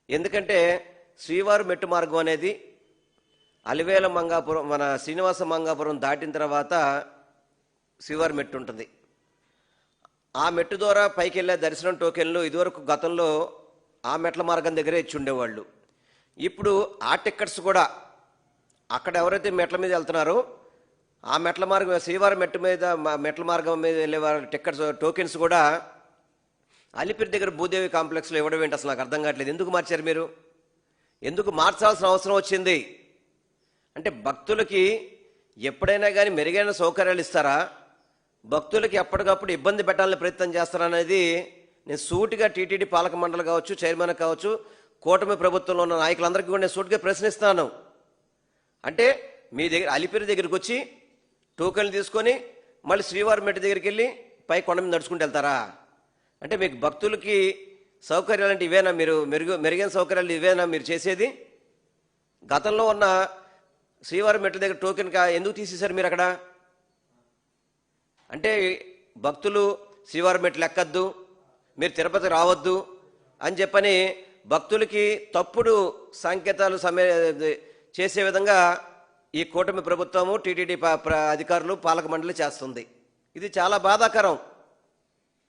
ఎందుకంటే శ్రీవారి మెట్టు మార్గం అనేది అలివేల మంగాపురం మన శ్రీనివాస మంగాపురం దాటిన తర్వాత శ్రీవారి మెట్టు ఉంటుంది. ఆ మెట్టు ద్వారా పైకి వెళ్ళే దర్శనం టోకెన్లు ఇదివరకు గతంలో ఆ మెట్ల మార్గం దగ్గరే ఇచ్చి ఉండేవాళ్ళు. ఇప్పుడు ఆ టికెట్స్ కూడా అక్కడ ఎవరైతే మెట్ల మీద వెళ్తున్నారో ఆ మెట్ల మార్గం శ్రీవారి మెట్ల మార్గం మీద వెళ్ళే వారి టికెట్స్ టోకెన్స్ కూడా అలిపిరి దగ్గర భూదేవి కాంప్లెక్స్లో ఇవ్వడం ఏంటి అసలు నాకు అర్థం కావట్లేదు. ఎందుకు మార్చారు మీరు? ఎందుకు మార్చాల్సిన అవసరం వచ్చింది? అంటే భక్తులకి ఎప్పుడైనా కానీ మెరుగైన సౌకర్యాలు ఇస్తారా, భక్తులకి ఎప్పటికప్పుడు ఇబ్బంది పెట్టాలని ప్రయత్నం చేస్తారా అనేది నేను సూటిగా టీటీడీ పాలక మండలి కావచ్చు, చైర్మన్ కావచ్చు, కూటమి ప్రభుత్వంలో ఉన్న నాయకులందరికీ కూడా నేను సూటిగా ప్రశ్నిస్తాను. అంటే మీ దగ్గర అలిపిరి దగ్గరికి వచ్చి టోకెన్లు తీసుకొని మళ్ళీ శ్రీవారి మెట్టు దగ్గరికి వెళ్ళి పై కొండ మీద నడుచుకుంటూ వెళ్తారా? అంటే మీకు భక్తులకి సౌకర్యాలు అంటే ఇవేనా? మీరు మెరుగైన సౌకర్యాలు ఇవేనా మీరు చేసేది? గతంలో ఉన్న శ్రీవారి మెట్ల దగ్గర టోకెన్ ఎందుకు తీసేశారు మీరు అక్కడ? అంటే భక్తులు శ్రీవారి మెట్లు ఎక్కద్దు, మీరు తిరుపతి రావద్దు అని చెప్పని భక్తులకి తప్పుడు సంకేతాలు చేసే విధంగా ఈ కూటమి ప్రభుత్వము, టీటీడీ అధికారులు, పాలక మండలి చేస్తుంది. ఇది చాలా బాధాకరం.